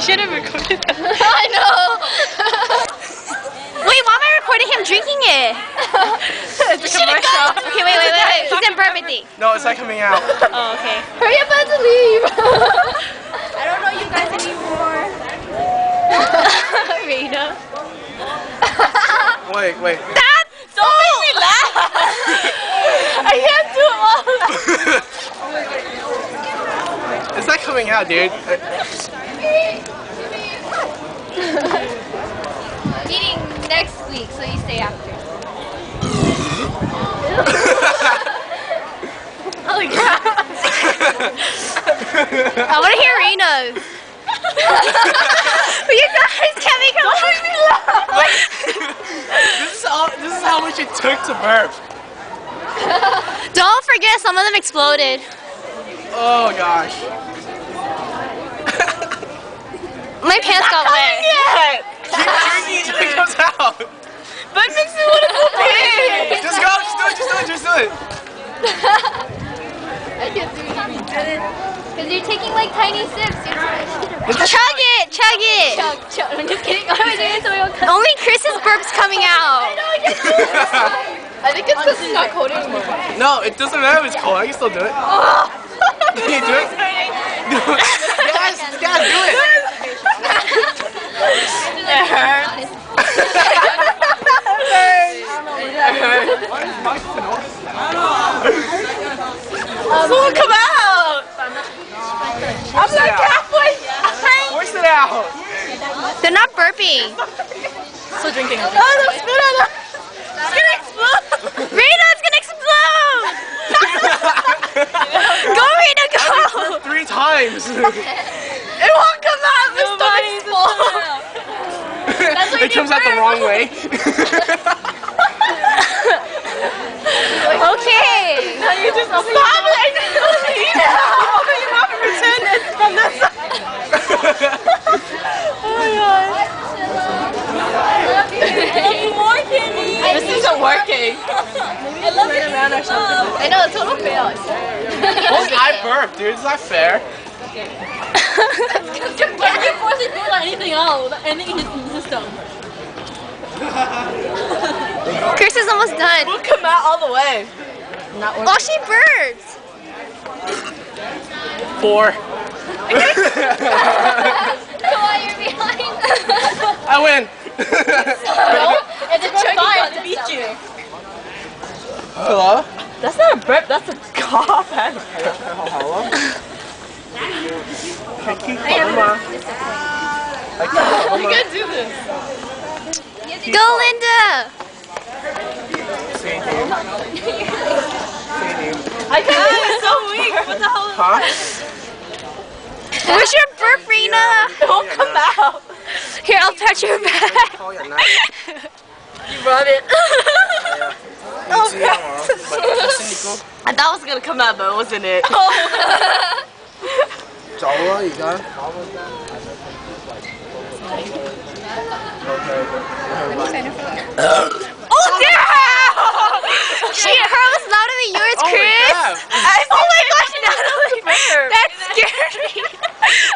should have recorded that. I know. Wait, why am I recording him drinking it? It's a commercial. Okay, wait. He's in burp thing. No, it's not coming out. Oh, okay. Hurry up and leave. I don't know you guys anymore. Raina. Wait. Don't make me laugh. I can't do it all. It's not coming out, dude. Meeting next week, so you stay after. Holy crap. I want to hear Raina's. But you guys can't make me laugh. This is how much it took to burp. Don't forget, some of them exploded. Oh gosh. My pants got wet. Keep drinking until it comes out. But it makes me want to go pee. Just go. Just do it. I can't do it. Because you're taking like tiny sips. Chug it. Chug. I'm just kidding. I'm doing it so we won't cut. Only Chris's burp's coming out. I think it's because it's not cold anymore. No, it doesn't matter if it's cold. I can still do it. Can you do it? Yes, do it. It hurts. Someone come out! I'm like halfway. Force it out. They're not burping. Still drinking. Oh, don't spit on them. It's gonna explode. Raina, it's gonna explode. Go, Raina, go. 3 times. It won't come out. The stomach's full. It comes out the wrong way. Okay. Now you just open Stop it. Open your mouth and pretend it's from that side. Oh my god. More candy. This isn't working. I love it around or something. I know, it's a total fail. Well, I burp, dude. It's not fair. You're forcing food on anything else. Anything in the system. Chris is almost done. We'll come out all the way. Not Oh, she burped. 4. Come on, you're behind. I win. It's a trying to beat you. Hello? That's not a burp, that's a cough. Hello? You can do this. Go, Linda. I can't do it, so weak. What the hell? Huh? Where's your burp, Raina? It won't come out. Here, I'll touch your back. Oh, yeah, You rub it. I I thought it was gonna come out, but it wasn't it. Java, you got it? Oh, damn! Her was louder than yours, Chris. crap. Oh my gosh, Natalie. That scared me.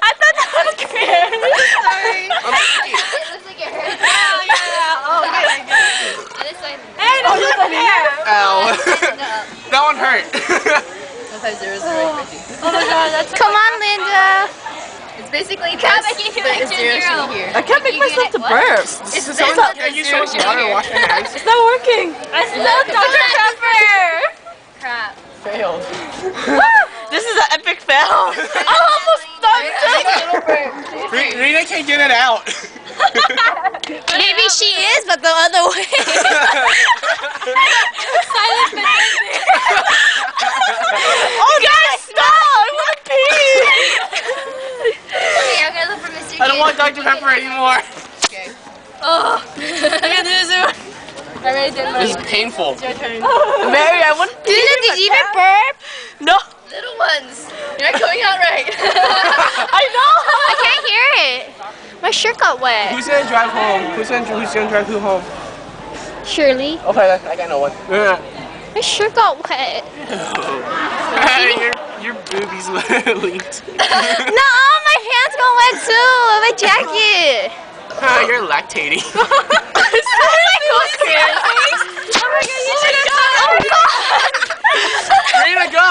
I thought that was Chris. Sorry. I'm sorry. It looks like it hurts. Oh, good. And it's like, Hey, don't do that here. Ow. That one hurt. Sometimes there is very crazy. Oh my god, that's Come on, Linda. it's basically Can't this, make you but like it's zero. zero here. I can't make You myself get to what? burp. Can I use so much water to wash my hands? It's not working. I smell Dr. Pepper. Crap. Failed. This is an epic fail. I'm almost done. Raina can't get it out. Maybe she is, but the other way. Silent Oh, guys, stop! I want to pee. Okay, I'm gonna look for Mr. I don't want Dr. Pepper anymore. Oh, I can't do this. I already did This is painful. Your turn. Mary, I want to pee. Did you even burp? No. Little ones. You're not coming out right. I know. I can't hear it. My shirt got wet. Who's gonna drive home? Who's gonna drive who home? Shirley. Okay, I got no one. My shirt got wet. your boobies leaked. No, my pants got wet too. My my jacket. You're lactating. Oh my god, you should have done. Oh my god. Raina, go.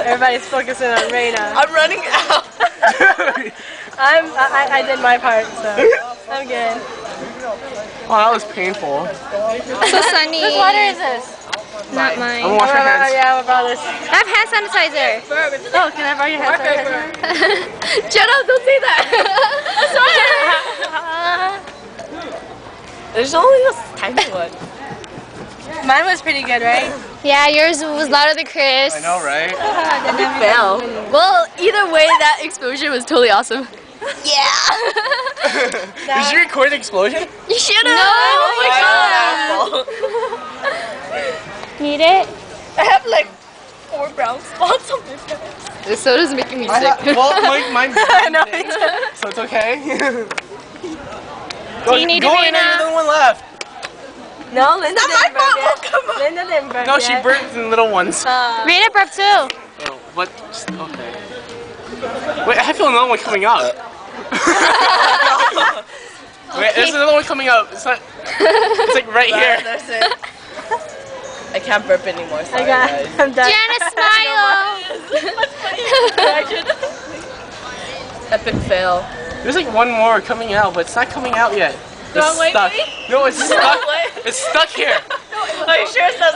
Everybody's focusing on Raina. I'm running out. I did my part, so I'm good. Oh, that was painful. So sunny. Whose water is this? Not mine. I'm gonna wash my hands. Yeah, we'll borrow this. I have hand sanitizer. Oh, can I borrow your hand sanitizer? Shut up, don't say that. There's only this tiny one. Mine was pretty good, right? Yeah, yours was louder than Chris. I know, right? Fail. Well, either way, that explosion was totally awesome. Yeah. Did you record the explosion? You should have. No. Oh my god. Need it? I have like 4 brown spots on my face. This soda's making me sick. Well, mine's No, so it's okay. Do you need go it, in, you're Raina? the only one left. No, Linda didn't burp yet. Linda didn't burp No, yet. she burped the little ones. Raina burp too. Oh, what? Okay. Wait, I feel another one coming up. Wait, there's another one coming up. It's not. It's like right here. That's it. I can't burp anymore. Sorry, guys. I'm done. Jana, smile. Epic fail. There's like one more coming out, but it's not coming out yet. It's Wrong way, stuck. maybe? No, it's stuck. Wrong way? It's stuck here. Are you sure it's not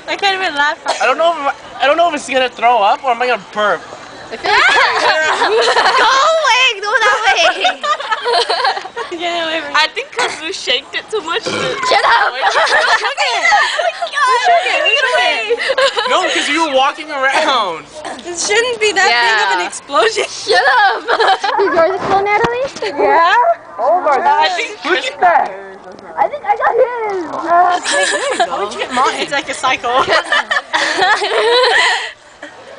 I can't even laugh. I don't know if it's gonna throw up or am I gonna burp. Go away. Go that way. Get away from me. I think because we shaked it too much. Shut up. No, because you were walking around. It shouldn't be that big of an explosion. Shut up. Did yours explode, Natalie? Yeah? Oh my god. Look at that. I think I got his. How would you get mine? It's like a cycle.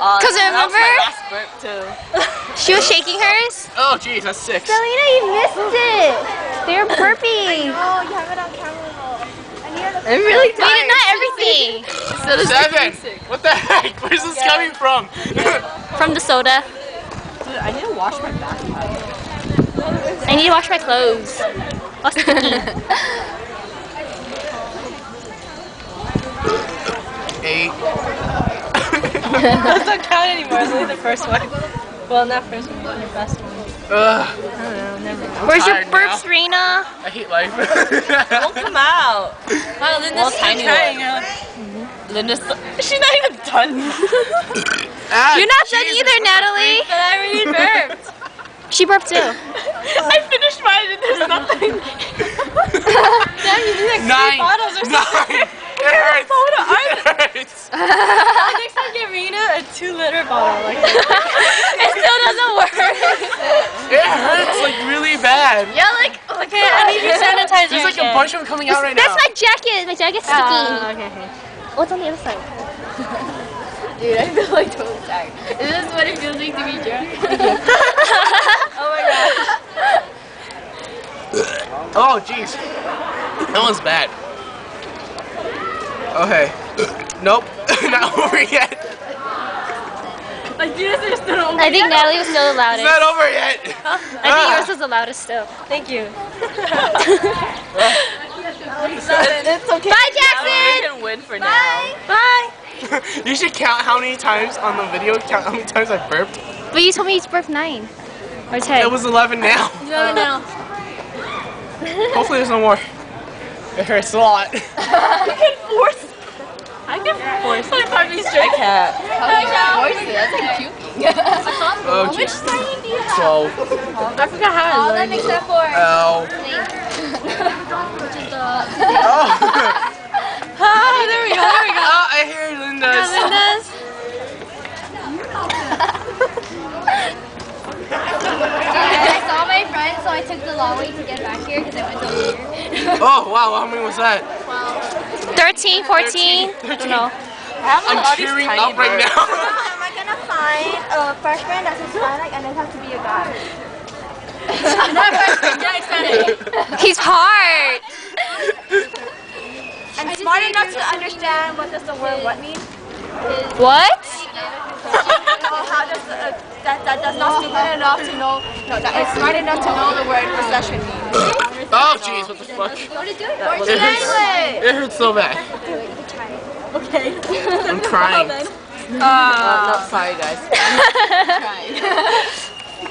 Because remember, Last burp too. she was shaking hers. Oh jeez, that's 6. Selena, you missed it. They're burping. Oh, you have it on camera though. I'm really tired. We did not everything. 7. What the heck? Where's this coming from? From the soda. Dude, I need to wash my bathroom. I need to wash my clothes. Oh, sticky. 8. Those don't count anymore. It's only the first one. Well, not first one, but the best one. Ugh. I don't know, never mind. Where's your tired burps, Raina? I hate life. Won't come out. Wow, Linda's tiny one. Linda's she's not even done. You're not done either, Natalie. But I already burped. She burped too. I finished mine and there's nothing. Damn, you need like 3 bottles or something. 9. It hurts. It hurts. Next time, get Raina a 2-liter bottle. Like that. It still doesn't work. It hurts like really bad. Yeah, like, Okay, I need your sanitizer. There's like a again. bunch of them coming out right now. That's my jacket. My jacket's sticky. Okay. What's on the other side? Dude, I feel like totally tired. Is this what it feels like to be drunk? Oh my gosh. Oh jeez. That one's bad. Okay. Nope. Not over yet. Like, dude, there's still over. I think Natalie was still the It's loudest. not over yet. I think yours was the loudest still. Thank you. It's okay. Bye, We Jackson. can win for now. Bye. You should count how many times on the video, count how many times I burped. But you told me you burped 9 or 10. It was 11 now. now. Hopefully there's no more. It hurts a lot. I can force. I probably straight. I can't. How do you force it? That's like puking. Oh, Which sign do you have? 12. I forgot how I learned it. Except for. Ow. Which is the. Oh. Ah, there we go. Oh, I hear Linda's. Linda's. I saw my friend, so I took the long way to get back here because I went over here. Oh, wow. How many was that? 13, 14. 13. No. I'm tearing up right now. Am I gonna find a freshman that's Hispanic and it has to be a guy? He's hard. And smart enough to understand what does the word what means? What? How does that does not stupid enough to know? No, that is smart enough to know the word recession means. Oh jeez, what the fuck? It hurts so bad. Okay. I'm crying. No, sorry guys.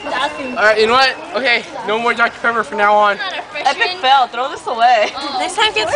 Alright, you know what? Okay, no more Dr. Pepper from now on. Epic fail. Throw this away. Next time, get